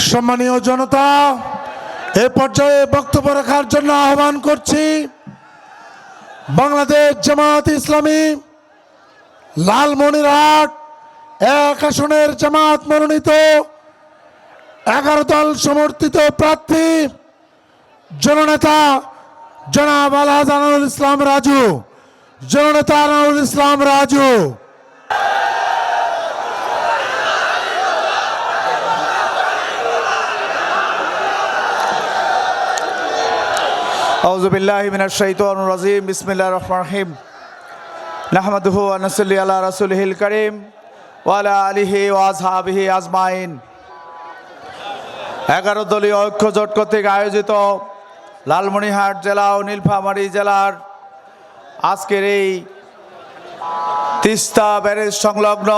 সম্মানীয় জনতা, এ পর্যায়ে বক্তব্য রাখার জন্য আহ্বান করছি বাংলাদেশ জামাত ইসলামী লালমনিরহাট 1 আসনের জামাত মনোনীত 11 দল সমর্থিত প্রার্থী জননেতা জনাব আলহাজ আনোয়ারুল ইসলাম রাজু। জননেতা আনোয়ারুল ইসলাম রাজু। আউযু বিল্লাহি মিনাশ শাইতানির রাজিম। বিসমিল্লাহির রহমানির রহিম। নাহমাদুহু ওয়া নুসাল্লি আলা রাসূলিহিল কারীম ওয়া আলা আলিহি ওয়া আসহাবিহি আজমাইন। 11 দলীয় ঐক্য জোট কর্তৃক আয়োজিত লালমনিরহাট জেলা ও নীলফামারী জেলার আজকের এই তিস্তা ব্যারেজ সংলগ্ন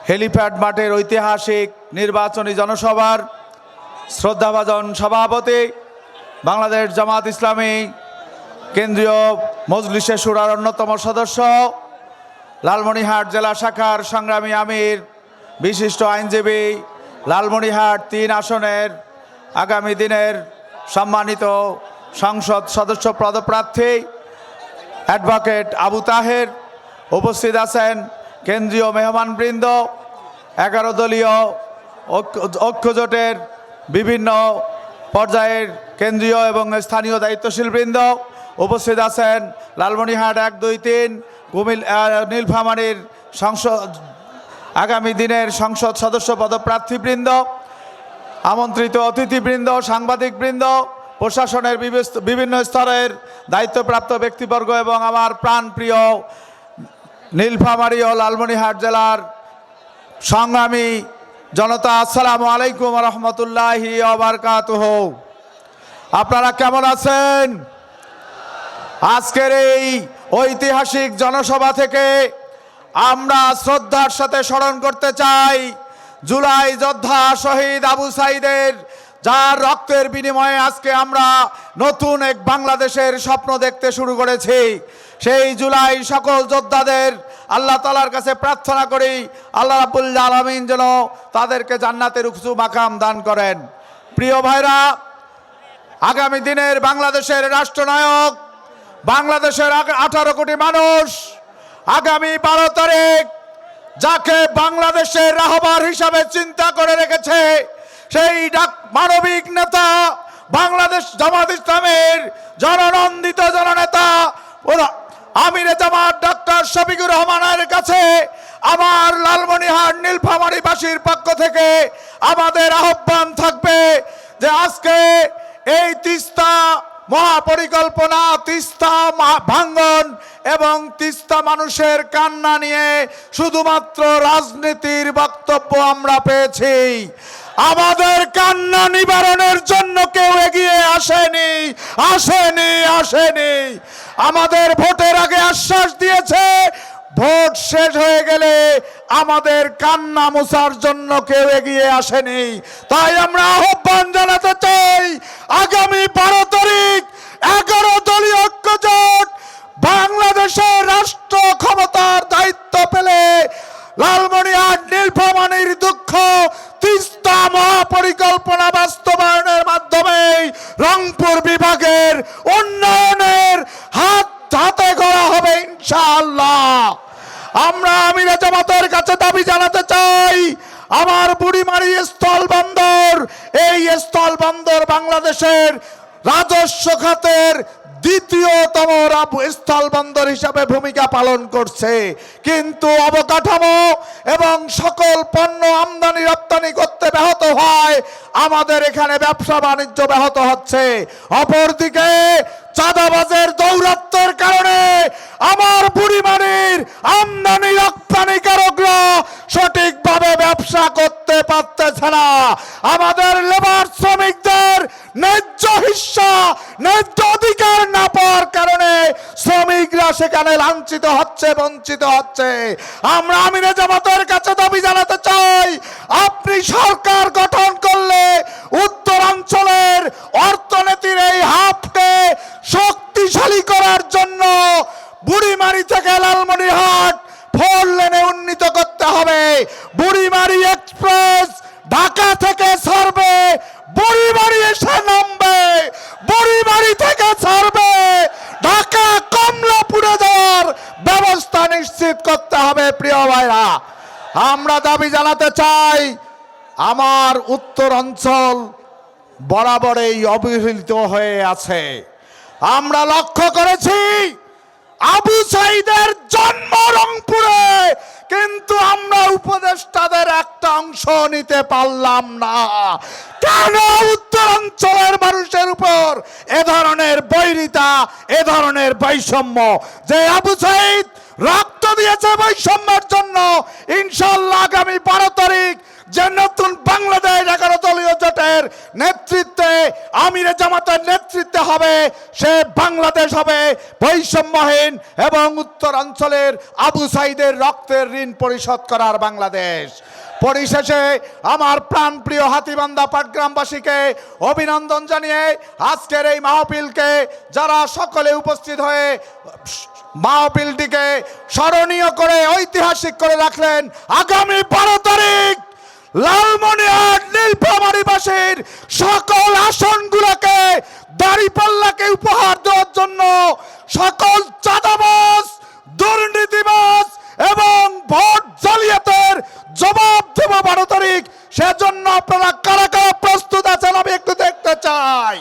হেলিপ্যাড মাঠের ঐতিহাসিক নির্বাচনী জনসভার শ্রদ্ধাভাজন সভাপতি বাংলাদেশ জামাত ইসলামী কেন্দ্রীয় মজলিসে শুরার অন্যতম সদস্য, লালমনিরহাট জেলা শাখার সংগ্রামী আমির, বিশিষ্ট আইনজীবী, লালমনিরহাট 3 আসনের আগামী দিনের সম্মানিত সংসদ সদস্য পদপ্রার্থী অ্যাডভোকেট আবু তাহের, উপস্থিত আছেন কেন্দ্রীয় মেহমানবৃন্দ, 11 দলীয় ঐক্যজোটের বিভিন্ন পর্যায়ের কেন্দ্রীয় এবং স্থানীয় দায়িত্বশীল বৃন্দ, উপস্থিত আছেন লালমনিরহাট 1, 2, 3 নীলফামারীর সংসদ আগামী দিনের সংসদ সদস্য পদপ্রার্থীবৃন্দ, আমন্ত্রিত অতিথিবৃন্দ, সাংবাদিকবৃন্দ, প্রশাসনের বিভিন্ন স্তরের দায়িত্বপ্রাপ্ত ব্যক্তিবর্গ এবং আমার প্রাণপ্রিয় নীলফামারী ও লালমনিরহাট জেলার সংগ্রামী জনতা, আসসালামু আলাইকুম ওয়া রাহমাতুল্লাহি ওয়া বারাকাতুহু। আপনারা কেমন আছেন? আজকের এই ঐতিহাসিক জনসভা থেকে আমরা শ্রদ্ধার সাথে স্মরণ করতে চাই জুলাই যোদ্ধা শহীদ আবু সাঈদের, যার রক্তের বিনিময়ে আজকে আমরা নতুন এক বাংলাদেশের স্বপ্ন দেখতে শুরু করেছি। সেই জুলাই সকল যোদ্ধাদের আল্লাহ তাআলার কাছে প্রার্থনা করি আল্লাহ রাব্বুল আলামিন যেন তাদেরকে জান্নাতের উঁচু মাকাম দান করেন। প্রিয় ভাইরা, আগামী দিনের বাংলাদেশের রাষ্ট্রনায়ক, বাংলাদেশের 18 কোটি মানুষ আগামী 12 তারিখ যাকে বাংলাদেশের রাহবার হিসাবে চিন্তা করে রেখেছে, সেই মানবিক নেতা, বাংলাদেশ জামাত ইসলামের জননন্দিত জননেতা আমিরে জামাত ডক্টর শফিকুর রহমানের কাছে আমার লালমনিরহাট নীলফামারীবাসীর পক্ষ থেকে আমাদের আহ্বান থাকবে যে আজকে এই তিস্তা মহাপরিকল্পনা, তিস্তা ভাঙ্গন এবং তিস্তা মানুষের কান্না নিয়ে শুধুমাত্র রাজনীতির বক্তব্য আমরা পেয়েছি। আমাদের কান্না নিবারণের জন্য কেউ এগিয়ে আসেনি। আমাদের ভোটের আগে আশ্বাস দিয়েছে ভোট শেষ হয়ে গেলে আমাদের কান্না মোছার জন্য কেউ এগিয়ে আসেনি। তাই আমরা আহ্বান জানাতে চাই আগামী 12 তারিখ 11 দলীয় ঐক্যজোট বাংলাদেশের রাষ্ট্র ক্ষমতার দায়িত্ব পেলে লালমনিরহাট নীলফামারীর দুঃখ তিস্তা মহাপরিকল্পনা বাস্তবায়নের মাধ্যমে রংপুর বিভাগের উন্নয়নের হাতে গড়া হবে ইনশাআল্লাহ। আমরা আমিরে জামাতের কাছে দাবি জানাতে চাই আমার বুড়িমারি স্থল বন্দর, এই স্থল বন্দর বাংলাদেশের রাজস্ব খাতের দ্বিতীয়তম স্থল বন্দর হিসাবে ভূমিকা পালন করছে, কিন্তু অবকাঠামো এবং সকল পণ্য আমদানি রপ্তানি করতে ব্যাহত হয় আমাদের এখানে ব্যবসা বাণিজ্য ব্যাহত হচ্ছে। অপরদিকে চাঁদাবাজের দৌরাত্ম্যের কারণে আমার বুড়িমারির আমদানি রপ্তানিকারকরা সঠিকভাবে ব্যবসা করতে পারতেছে না। আমাদের লেবার শ্রমিকদের ন্যায্য হিস্সা, ন্যায্য অধিকার না পাওয়ার কারণে শ্রমিকরা সেখানে লাঞ্ছিত হচ্ছে, বঞ্চিত হচ্ছে। আমরা আমিরে জামাতের কাছে দাবি জানাতে চাই আপনি সরকার গঠন করলে উত্তরাঞ্চলের অর্থনীতির এই হাবকে শক্তিশালী করার জন্য বুড়িমারি থেকে লালমনিরহাট 4 লেনে উন্নীত করতে হবে। বুড়িমারি এক্সপ্রেস ঢাকা থেকে সার্ভে দাবি জানাতে চাই, আমার উত্তর অঞ্চল বরাবরই অবহেলিত হয়ে আছে। আমরা লক্ষ্য করেছি আবু সাইদের জন্ম রংপুরে, কিন্তু আমরা উপদেষ্টাদের একটা অংশ নিতে পারলাম না। কেন উত্তরাঞ্চলের মানুষের উপর এ ধরনের বৈরিতা, এ ধরনের বৈষম্য? যে আবু সাইদ রক্ত দিয়েছে বৈষম্যের জন্য, ইনশাল্লাহ আগামী 12 তারিখ যে নতুন বাংলাদেশ 11 দলীয় জোটের নেতৃত্বে, আমিরে জামাতের নেতৃত্বে হবে, সে বাংলাদেশ হবে বৈষম্যহীন এবং উত্তরাঞ্চলের আবু সাইদের রক্তের ঋণ পরিশোধ করার বাংলাদেশ। পরিশেষে আমার প্রাণপ্রিয় হাতীবান্ধা পাটগ্রামবাসীকে অভিনন্দন জানিয়ে আজকের এই মাহফিলকে যারা সকলে উপস্থিত হয়ে মাহফিলটিকে স্মরণীয় করে ঐতিহাসিক করে রাখলেন, আগামী 12 তারিখ লালমনিরহাট নীলফামারীবাসীর সকল আসনগুলোকে দাঁড়িপাল্লাকে উপহার দেওয়ার জন্য সকল চাঁদাবাজ, দুর্নীতিবাজ এবং ভোট জালিয়াতের জবাব দেব 12 তারিখ। সেজন্য আপনারা কারা কারা প্রস্তুত আছেন আমি একটু দেখতে চাই।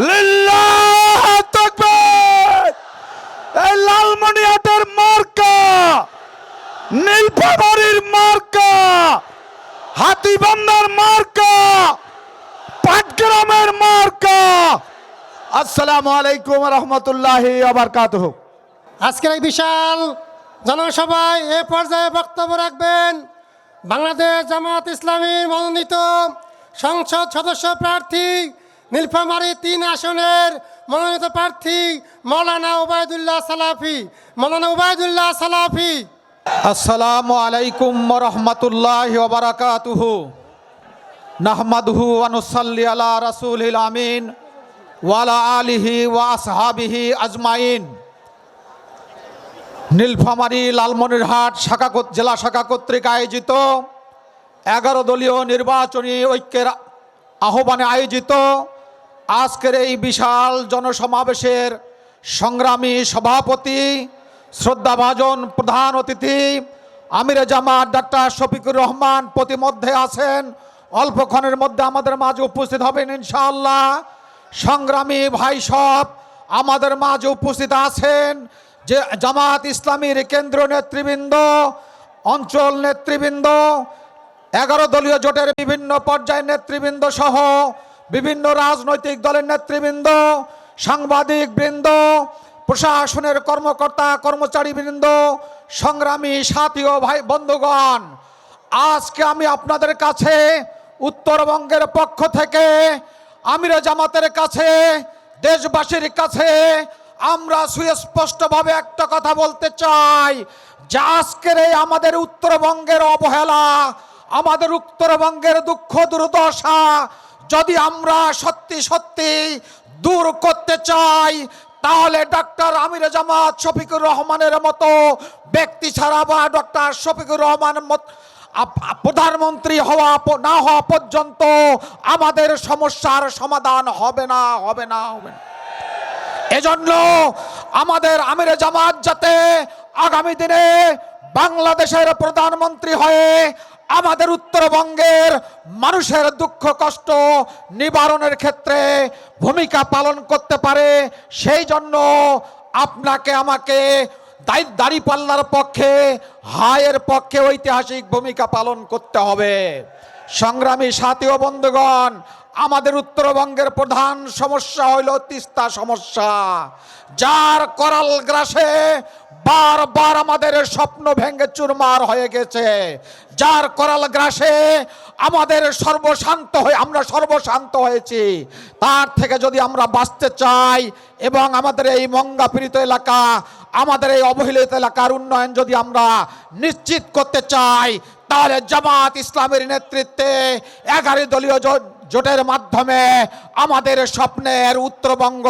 লিল্লাহ তাকবীর। এই লালমনিরহাটের মার্কা, নীলফামারীর মার্কা, হাতীবান্ধার মার্কা, পাটগ্রামের মার্কা। আসসালামু আলাইকুম ওয়া রাহমাতুল্লাহি ওয়া বারাকাতুহু। আজকের এই বিশাল জনসভায় এ পর্যায়ে বক্তব্য রাখবেন বাংলাদেশ জামাত ইসলামীর মনোনীত সংসদ সদস্য প্রার্থী, নীলফামারী 3 আসনের মনোনীত প্রার্থী মৌলানা উবাইদুল্লাহ সালাফি। মৌলানা উবাইদুল্লাহ সালাফি। আসসালামু আলাইকুম ওয়া রাহমাতুল্লাহি ওয়া বারাকাতুহু। নাহমাদুহু ওয়া নুসাল্লি আলা রাসূলিল আমিন ওয়া আলা আলিহি ওয়া আসহাবিহি আজমাইন। নীলফামারী লালমনিরহাট জেলা শাখা কর্তৃক আয়োজিত 11 দলীয় নির্বাচনী ঐক্যের আহ্বানে আয়োজিত আজকের এই বিশাল জনসমাবেশের সংগ্রামী সভাপতি, শ্রদ্ধাভাজন প্রধান অতিথি আমিরে জামাত ডাক্তার শফিকুর রহমান প্রতিমধ্যে আছেন, অল্পক্ষণের মধ্যে আমাদের মাঝে উপস্থিত হবেন ইনশাআল্লাহ। সংগ্রামী ভাই সব আমাদের মাঝে উপস্থিত আছেন যে জামাত ইসলামীর কেন্দ্রীয় নেতৃবৃন্দ, অঞ্চল নেতৃবৃন্দ, 11 দলীয় জোটের বিভিন্ন পর্যায়ের নেতৃবৃন্দ সহ বিভিন্ন রাজনৈতিক দলের নেতৃবৃন্দ, সাংবাদিক বৃন্দ, প্রশাসনের কর্মকর্তা কর্মচারীবৃন্দ, সংগ্রামী সাথী ও ভাই বন্ধুগণ, আজকে আমি আপনাদের কাছে উত্তরবঙ্গের পক্ষ থেকে আমিরে জামাতের কাছে, দেশবাসীর কাছে আমরা সুস্পষ্টভাবে একটা কথা বলতে চাই যে আজকের এই আমাদের উত্তরবঙ্গের অবহেলা, আমাদের উত্তরবঙ্গের দুঃখ দুর্দশা যদি আমরা সত্যি সত্যি দূর করতে চাই, তাহলে ডক্টর আমিরে জামাত শফিকুর রহমানের মতো ব্যক্তি ছাড়া বা ডক্টর শফিকুর রহমান প্রধানমন্ত্রী না হওয়া পর্যন্ত আমাদের সমস্যার সমাধান হবে না। এজন্য আমাদের আমিরে জামাত যাতে আগামী দিনে বাংলাদেশের প্রধানমন্ত্রী হয়ে আমাদের উত্তরবঙ্গের মানুষের দুঃখ কষ্ট নিবারণের ক্ষেত্রে ভূমিকা পালন করতে পারে, সেই জন্য আপনাকে আমাকে দাঁড়িপাল্লার পক্ষে, হায়ের পক্ষে ঐতিহাসিক ভূমিকা পালন করতে হবে। সংগ্রামী সাথী ও বন্ধুগণ, আমাদের উত্তরবঙ্গের প্রধান সমস্যা হইল তিস্তা সমস্যা, যার করাল গ্রাসে বারবার আমাদের স্বপ্ন ভেঙে চুরমার হয়ে গেছে, যার করাল গ্রাসে আমাদের আমরা সর্বশান্ত হয়েছি। তার থেকে যদি আমরা বাঁচতে চাই এবং আমাদের এই মঙ্গা পীড়িত এলাকা, আমাদের এই অবহেলিত এলাকার উন্নয়ন যদি আমরা নিশ্চিত করতে চাই, তাহলে জামাত ইসলামের নেতৃত্বে 11 দলীয় জোটের মাধ্যমে আমাদের স্বপ্নের উত্তরবঙ্গ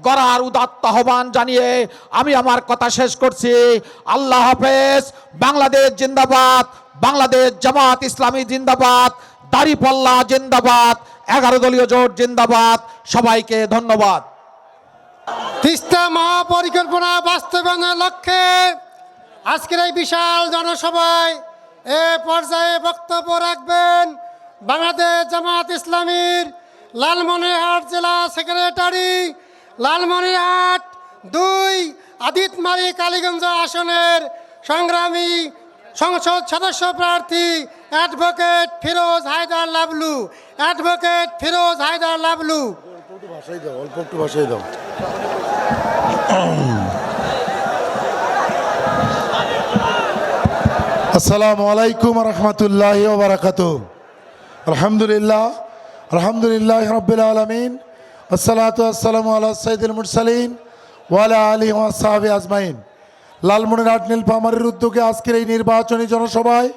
গড়ার উদাত্ত আহ্বান জানিয়ে আমি আমার কথা শেষ করছি। আল্লাহ হাফেজ। বাংলাদেশ জিন্দাবাদ, বাংলাদেশ জামাত ইসলামী জিন্দাবাদ, দাঁড়িপাল্লা জিন্দাবাদ, 11 দলীয় জোট জিন্দাবাদ। সবাইকে ধন্যবাদ। তিস্তা মহাপরিকল্পনা বাস্তবায়নের লক্ষ্যে আজকের এই বিশাল জনসভায় এ পর্যায়ে বক্তব্য রাখবেন বাংলাদেশ জামাত ইসলামীর লালমনিরহাট জেলা সেক্রেটারি, লালমনিরহাট 2 আদিতমারি কালীগঞ্জ আসনের সংগ্রামী সংসদ সদস্য প্রার্থী অ্যাডভোকেট ফিরোজ হায়দার লাবলু। অ্যাডভোকেট ফিরোজ হায়দার লাবলু। অল্প একটু ভাষাই দাও। আসসালামু আলাইকুম রহমতুল্লাহ বারাকাত। আলহামদুলিল্লাহ আলহামদুলিল্লাহ রব্বিল আলমিন, আসসালাতু আসসালামু আলা সাইয়্যিদিল মুরসালিন ওয়া আলা আলিহি ওয়া সাহবিহি আজমাইন। লালমনিরহাট নীলফামারীর উদ্যোগে আজকের এই নির্বাচনী জনসভায়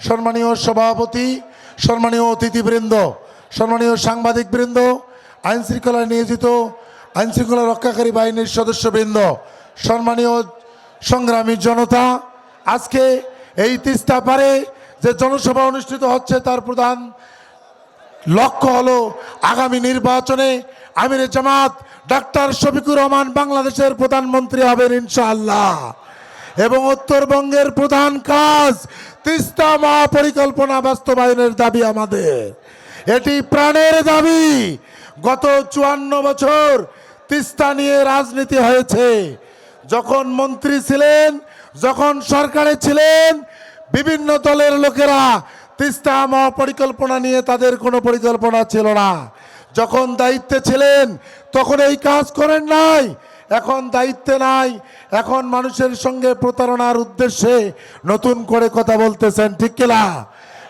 সম্মানীয় সভাপতি, সম্মানীয় অতিথিবৃন্দ, সম্মানীয় সাংবাদিকবৃন্দ, আইনশৃঙ্খলায় নিয়োজিত আইনশৃঙ্খলা রক্ষাকারী বাহিনীর সদস্যবৃন্দ, সম্মানীয় সংগ্রামী জনতা, আজকে এই তিস্তা পারে যে জনসভা অনুষ্ঠিত হচ্ছে তার প্রধান লক্ষ্য হলো আগামী নির্বাচনে আমিরে জামাত ডাক্তার শফিকুর রহমান বাংলাদেশের প্রধানমন্ত্রী হবেন ইনশাআল্লাহ। এবং উত্তরবঙ্গের প্রধান কাজ তিস্তা মহাপরিকল্পনা বাস্তবায়নের দাবি আমাদের, এটি প্রাণের দাবি। গত 54 বছর তিস্তা নিয়ে রাজনীতি হয়েছে। যখন মন্ত্রী ছিলেন, যখন সরকারে ছিলেন, বিভিন্ন দলের লোকেরা তিস্তা মহাপরিকল্পনা নিয়ে তাদের কোনো পরিকল্পনা ছিল না। যখন দায়িত্বে ছিলেন তখন এই কাজ করেন নাই, এখন দায়িত্বে নাই, এখন মানুষের সঙ্গে প্রতারণার উদ্দেশ্যে নতুন করে কথা বলতেছেন, ঠিক কিনা?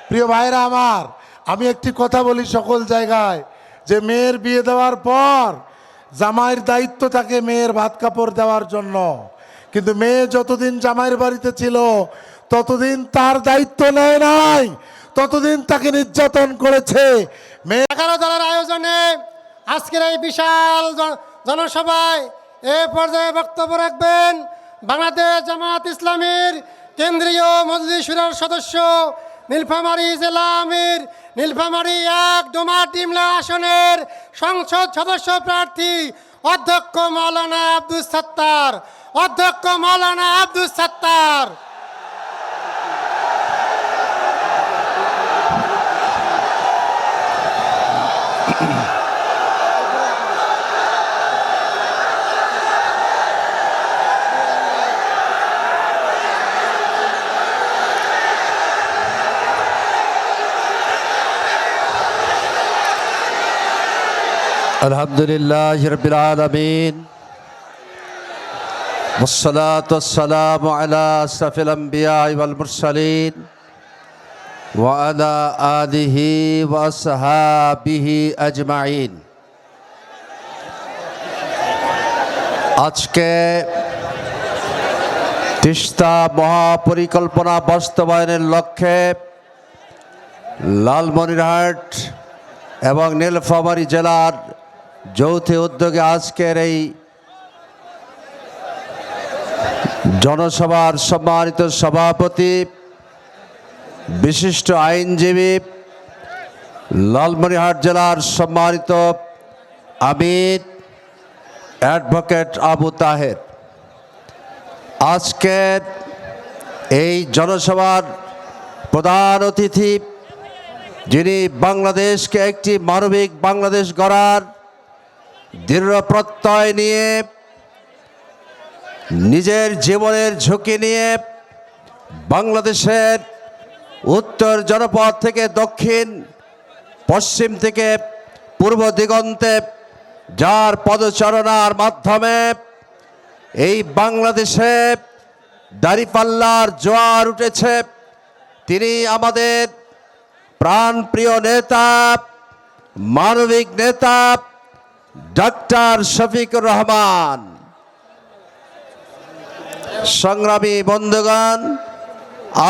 প্রিয় ভাইরা আমার, আমি একটি কথা বলি সকল জায়গায়, যে মেয়ের বিয়ে দেওয়ার পর জামাইয়ের দায়িত্ব থাকে মেয়ের ভাত কাপড় দেওয়ার জন্য, কিন্তু মেয়ে যতদিন জামাইয়ের বাড়িতে ছিল ততদিন তার দায়িত্ব নেয় নাই, ততদিন তাকে নির্যাতন করেছে। 11 দলের আয়োজনে আজকের এই বিশাল জনসভায় এ পর্যায়ে বক্তব্য রাখবেন বাংলাদেশ জামাত ইসলামীর কেন্দ্রীয় মজলিস শুরার সদস্য, নীলফামারী জেলা আমির, নীলফামারী 1 ডোমারডিমলা আসনের সংসদ সদস্য প্রার্থী অধ্যক্ষ মাওলানা আব্দুস সাত্তার। অধ্যক্ষ মাওলানা আব্দুস সাত্তার। আলহামদুলিল্লাহ রাব্বিল আলামিন, ওয়াসসালাতু ওয়াসসালামু আলা আশরাফিল আমবিয়া ওয়াল মুরসালিন ওয়া আলা আলিহি ওয়া আসহাবিহি আজমাইন। আজকে তিস্তা মহাপরিকল্পনা বাস্তবায়নের লক্ষ্যে লালমনিরহাট এবং নীলফামারী জেলার যৌথ উদ্যোগে আজকের এই জনসভার সম্মানিত সভাপতি, বিশিষ্ট আইনজীবী, লালমনিরহাট জেলার সম্মানিত আমির অ্যাডভোকেট আবু তাহের, আজকের এই জনসভার প্রধান অতিথি, যিনি বাংলাদেশকে একটি মানবিক বাংলাদেশ গড়ার দৃঢ় প্রত্যয় নিয়ে নিজের জীবনের ঝুঁকি নিয়ে বাংলাদেশের উত্তর জনপদ থেকে দক্ষিণ, পশ্চিম থেকে পূর্ব দিগন্তে যার পদচারণার মাধ্যমে এই বাংলাদেশে দাঁড়িপাল্লার জোয়ার উঠেছে, তিনি আমাদের প্রাণপ্রিয় নেতা, মানবিক নেতা ডাক্তার শফিকুর রহমান। সংগ্রামী বন্ধুগণ,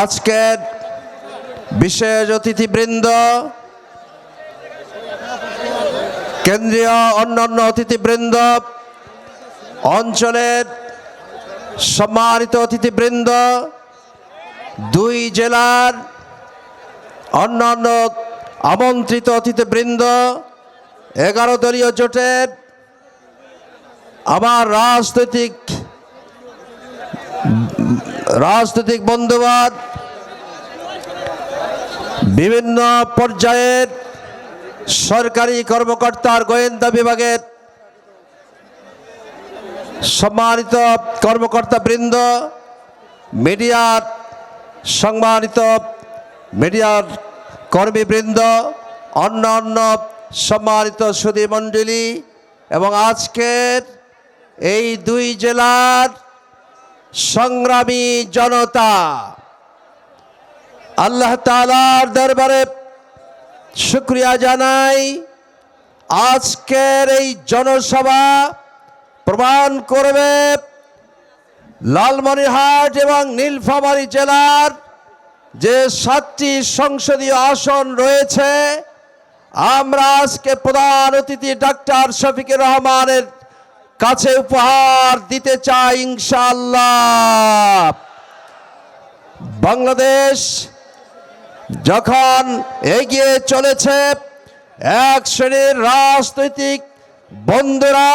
আজকের বিশেষ অতিথিবৃন্দ, কেন্দ্রীয় অন্যান্য অতিথিবৃন্দ, অঞ্চলের সম্মানিত অতিথিবৃন্দ, 2 জেলার অন্যান্য আমন্ত্রিত অতিথিবৃন্দ, 11 দলীয় জোটের আমার রাজনৈতিক বন্ধুবান, বিভিন্ন পর্যায়ের সরকারি কর্মকর্তার গোয়েন্দা বিভাগের সম্মানিত কর্মকর্তা বৃন্দ, মিডিয়ার সম্মানিত মিডিয়ার কর্মীবৃন্দ, অন্যান্য সম্মানিত সুধী মণ্ডলী এবং আজকের এই দুই জেলার সংগ্রামী জনতা, আল্লাহ তাআলার দরবারে শুকরিয়া জানাই। আজকের এই জনসভা প্রমাণ করবে লালমনিরহাট এবং নীলফামারী জেলার যে 7টি সংসদীয় আসন রয়েছে, আমরা আজকে প্রধান অতিথি ডাক্তার শফিকুর রহমানের কাছে উপহার দিতে চাই ইনশাআল্লাহ। বাংলাদেশ যখন এগিয়ে চলেছে, এক শ্রেণীর রাজনৈতিক বন্ধুরা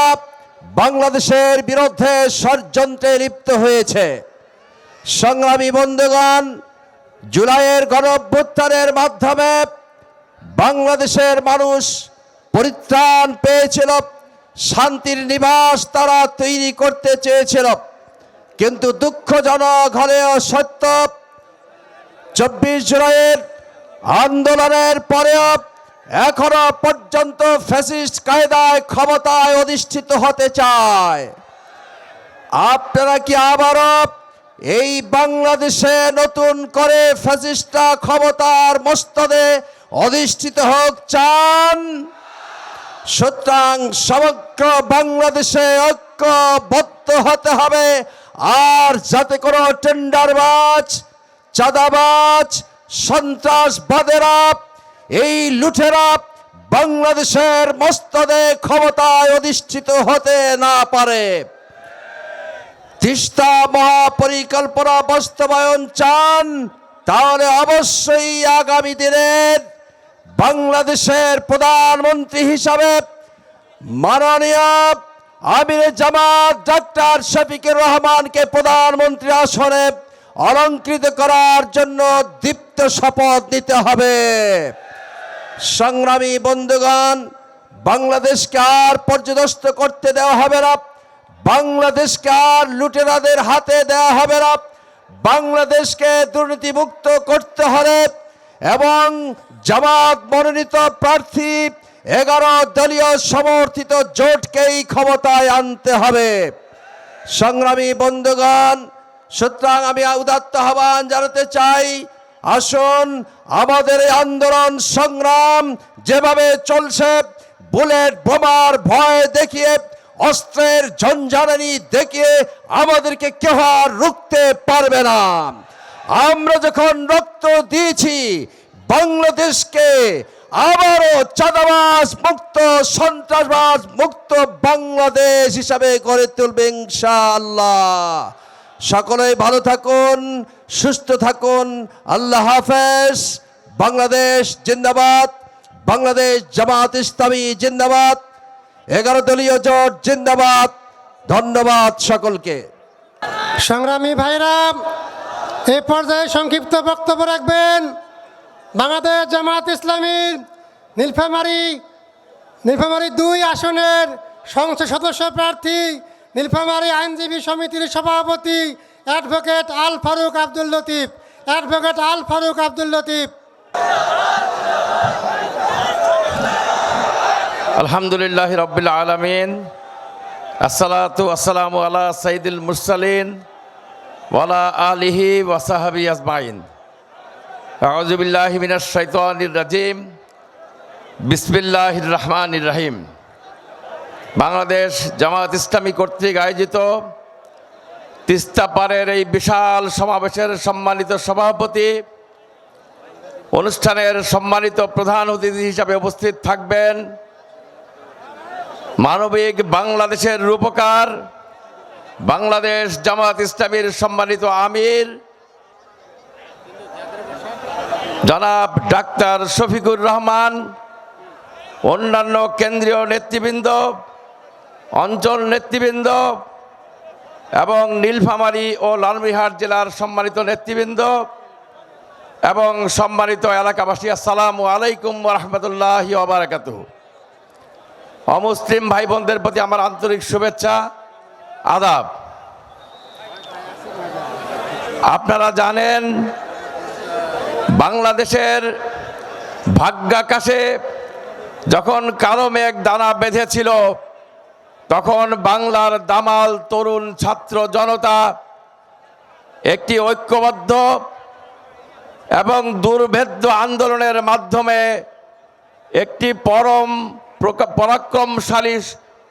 বাংলাদেশের বিরুদ্ধে ষড়যন্ত্রে লিপ্ত হয়েছে। সংগ্রামী বন্ধুগণ, জুলাইয়ের গণঅভ্যুত্থানের মাধ্যমে বাংলাদেশের মানুষ পরিত্রাণ পেয়েছিল, শান্তির নিবাস তারা তৈরি করতে চেয়েছিল। কিন্তু দুঃখজনক হলেও সত্য, 24 জুলাইয়ের আন্দোলনের পরেও এখনো পর্যন্ত ফ্যাসিস্ট কায়দায় ক্ষমতায় অধিষ্ঠিত হতে চায়। আপনারা কি আবারও এই বাংলাদেশে নতুন করে ফ্যাসিস্টরা ক্ষমতার মস্তদে অধিষ্ঠিত হোক চান? সুতরাং সমগ্র বাংলাদেশে ঐক্যবদ্ধ হতে হবে, আর যাতে কোনো টেন্ডারবাজ, চাঁদাবাজ, সন্ত্রাসবাদেরা, এই লুঠেরা বাংলাদেশের মস্তদে ক্ষমতায় অধিষ্ঠিত হতে না পারে। তিস্তা মহাপরিকল্পনা বাস্তবায়ন চান? তাহলে অবশ্যই আগামী দিনের বাংলাদেশের প্রধানমন্ত্রী হিসাবে মাননীয় আমিরে জামাত ডাক্তার শফিকুর রহমানকে প্রধানমন্ত্রী আসনে অলংকৃত করার জন্য দীপ্ত শপথ নিতে হবে। সংগ্রামী বন্ধুগণ, বাংলাদেশকে আর পর্যদস্ত করতে দেওয়া হবে না, বাংলাদেশকে আর লুটেরাদের হাতে দেওয়া হবে না, বাংলাদেশকে দুর্নীতিমুক্ত করতে হবে এবং জামাত মনোনীত প্রার্থী 11 দলীয় সমর্থিত জোটকেই ক্ষমতায় আনতে হবে। সংগ্রামী বন্ধুগণ, সুতরাং আমি উদাত্ত আহ্বান জানাতে চাই, আসুন আমাদের এই আন্দোলন সংগ্রাম যেভাবে চলছে, বুলেট বোমার ভয় দেখিয়ে, অস্ত্রের ঝঞ্ঝানি দেখিয়ে আমাদেরকে কেউ আর রুখতে পারবে না। আমরা যখন রক্ত দিয়েছি, বাংলাদেশকে আবারও চাঁদাবাজ মুক্ত, সন্ত্রাসবাজ মুক্ত বাংলাদেশ হিসাবে গড়ে তুলবে ইনশাআল্লাহ। সকলেই ভালো থাকুন, সুস্থ থাকুন। আল্লাহ হাফেজ। বাংলাদেশ জিন্দাবাদ, বাংলাদেশ জামাত ইসলামী জিন্দাবাদ, 11 দলীয় জোট জিন্দাবাদ। ধন্যবাদ সকলকে। সংগ্রামী ভাইরা, এই পর্যায়ে সংক্ষিপ্ত বক্তব্য রাখবেন বাংলাদেশ জামাত ইসলামীর নীলফামারী 2 আসনের সংসদ সদস্য প্রার্থী, নীলফামারী আইনজীবী সমিতির সভাপতি অ্যাডভোকেট আল ফারুক আব্দুল লতিফ। অ্যাডভোকেট আল ফারুক আব্দুল লতিফ। আলহামদুলিল্লাহ রাব্বিল আলামিন, আসসালাতু আসসালামু আলা সাইয়্যিদিল মুরসালিন ওয়া আলা আলিহি ওয়া সাহবিহি আজমাইন। আউযু বিল্লাহি মিনাশ শাইতানির রাজিম। বিসমিল্লাহির রহমানির রহিম। বাংলাদেশ জামাত ইসলামী কর্তৃক আয়োজিত তিস্তা পারের এই বিশাল সমাবেশের সম্মানিত সভাপতি, অনুষ্ঠানের সম্মানিত প্রধান অতিথি হিসাবে উপস্থিত থাকবেন মানবিক বাংলাদেশের রূপকার, বাংলাদেশ জামাত ইসলামীর সম্মানিত আমির জনাব ডাক্তার শফিকুর রহমান, অন্যান্য কেন্দ্রীয় নেতৃবৃন্দ, অঞ্চল নেতৃবৃন্দ এবং নীলফামারী ও লালমনিরহাট জেলার সম্মানিত নেতৃবৃন্দ এবং সম্মানিত এলাকাবাসী, আসসালামু আলাইকুম ওয়া রাহমাতুল্লাহি ওয়া বারাকাতুহু। অমুসলিম ভাই বোনদের প্রতি আমার আন্তরিক শুভেচ্ছা, আদাব। আপনারা জানেন, বাংলাদেশের ভাগ্যাকাশে যখন কালো মেঘ দানা বেঁধেছিল, তখন বাংলার দামাল তরুণ ছাত্র জনতা একটি ঐক্যবদ্ধ এবং দুর্ভেদ্য আন্দোলনের মাধ্যমে একটি পরম পরাক্রমশালী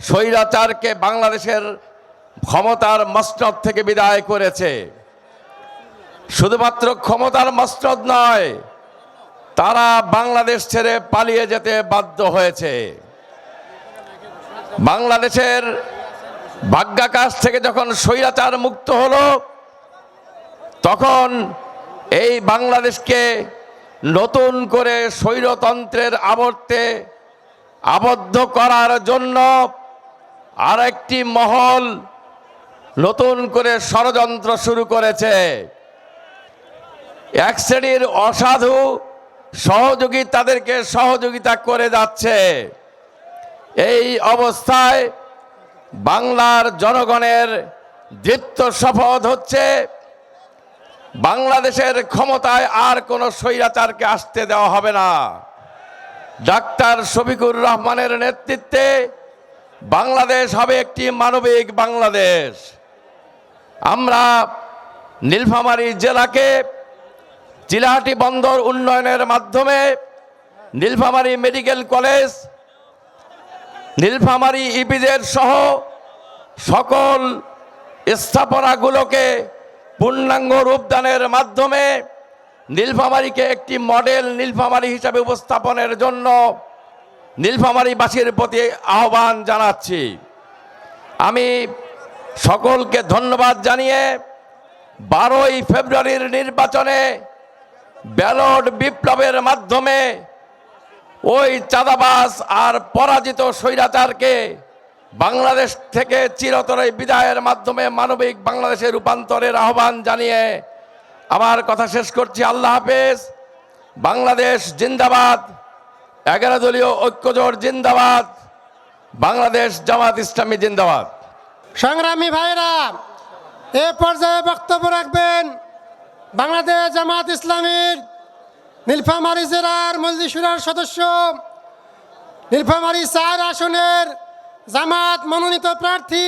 স্বৈরাচারকে বাংলাদেশের ক্ষমতার মসনদ থেকে বিদায় করেছে। শুধুমাত্র ক্ষমতার মসনদ নয়, তারা বাংলাদেশ ছেড়ে পালিয়ে যেতে বাধ্য হয়েছে। বাংলাদেশের ভাগ্যাকাশ থেকে যখন স্বৈরাচার মুক্ত হলো, তখন এই বাংলাদেশকে নতুন করে স্বৈরতন্ত্রের আবর্তে আবদ্ধ করার জন্য আরেকটি মহল নতুন করে ষড়যন্ত্র শুরু করেছে। এক শ্রেণীর অসাধু সহযোগী তাদেরকে সহযোগিতা করে যাচ্ছে। এই অবস্থায় বাংলার জনগণের দৃপ্ত শপথ হচ্ছে, বাংলাদেশের ক্ষমতায় আর কোনো স্বৈরাচারকে আসতে দেওয়া হবে না। ডাক্তার শফিকুর রহমানের নেতৃত্বে বাংলাদেশ হবে একটি মানবিক বাংলাদেশ। আমরা নীলফামারী জেলাকে চিলাহাটি বন্দর উন্নয়নের মাধ্যমে Nilphamari medical college, Nilphamari EPZ সহ সকল স্থাপনাগুলোকে পূর্ণাঙ্গ রূপদানের মাধ্যমে নীলফামারীকে একটি মডেল নীলফামারী হিসাবে উপস্থাপনের জন্য নীলফামারীবাসীর প্রতি আহ্বান জানাচ্ছি। আমি সকলকে ধন্যবাদ জানিয়ে 12ই ফেব্রুয়ারির নির্বাচনে ব্যালট বিপ্লবের মাধ্যমে ওই চাঁদাবাজ আর পরাজিত স্বৈরাচারকে বাংলাদেশ থেকে চিরতরে বিদায়ের মাধ্যমে মানবিক বাংলাদেশে রূপান্তরের আহ্বান জানিয়ে আমার কথা শেষ করছি। আল্লাহ হাফেজ। বাংলাদেশ জিন্দাবাদ। 11 দলীয় ঐক্যজোট জিন্দাবাদ। বাংলাদেশ জামাত ইসলামী জিন্দাবাদ। সংগ্রামী ভাইরা, এ পর্যায়ে বক্তব্য রাখবেন বাংলাদেশ জামাত ইসলামীর নীলফামারী জেলার মজলিসুরার সদস্য, নীলফামারী 4 আসনের জামাত মনোনীত প্রার্থী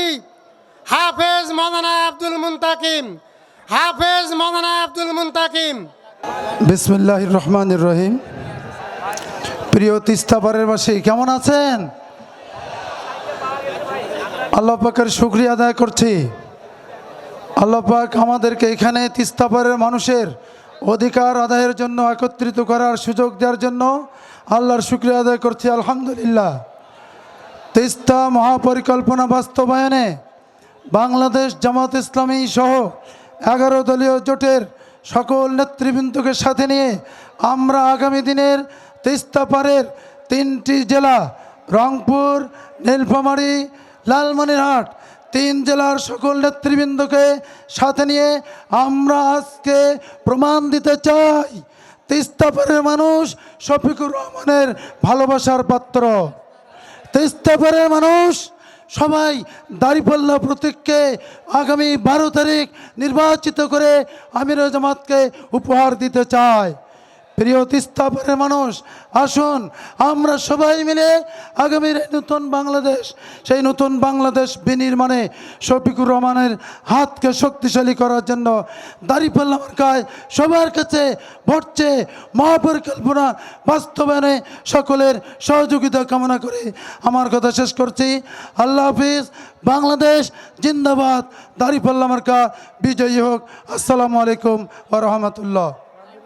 হাফেজ মাওলানা আব্দুল মুন্তাকিম। হাফেজ মাওলানা আব্দুল মুন্তাকিম। বিসমিল্লাহির রহমানির রহিম। প্রিয় তিস্তাপাড়ের বাসী, কেমন আছেন? আল্লাহ পাকের শুকরিয়া আদায় করছি। আল্লাহ পাক আমাদেরকে এখানে তিস্তাপাড়ের মানুষের অধিকার আদায়ের জন্য একত্রিত করার সুযোগ দেওয়ার জন্য আল্লাহর শুকরিয়া আদায় করছি, আলহামদুলিল্লাহ। তিস্তা মহাপরিকল্পনা বাস্তবায়নে বাংলাদেশ জামাত ইসলামী সহ 11 দলীয় জোটের সকল নেতৃবৃন্দকে সাথে নিয়ে আমরা আগামী দিনের তিস্তাপাড়ের 3টি জেলা রংপুর, নীলফামারী, লালমনিরহাট 3 জেলার সকল নেতৃবৃন্দকে সাথে নিয়ে আমরা আজকে প্রমাণ দিতে চাই তিস্তাপাড়ের মানুষ শফিকুর রহমানের ভালোবাসার পাত্র। তিস্তাপাড়ের মানুষ সবাই দাঁড়িপাল্লা প্রতীককে আগামী 12 তারিখ নির্বাচিত করে আমির জামাতকে উপহার দিতে চায়। প্রিয় তিস্তাপাড়ের মানুষ, আসুন আমরা সবাই মিলে আগামীর নতুন বাংলাদেশ, সেই নতুন বাংলাদেশ বিনির্মাণে শফিকুর রহমানের হাতকে শক্তিশালী করার জন্য দাঁড়িপাল্লা মার্কায় সবার কাছে ভোট চেয়ে মহাপরিকল্পনা বাস্তবায়নে সকলের সহযোগিতা কামনা করে আমার কথা শেষ করছি। আল্লাহ হাফিজ। বাংলাদেশ জিন্দাবাদ। দাঁড়িপাল্লা মার্কা বিজয়ী হোক। আসসালামু আলাইকুম ওয়া রাহমাতুল্লাহ।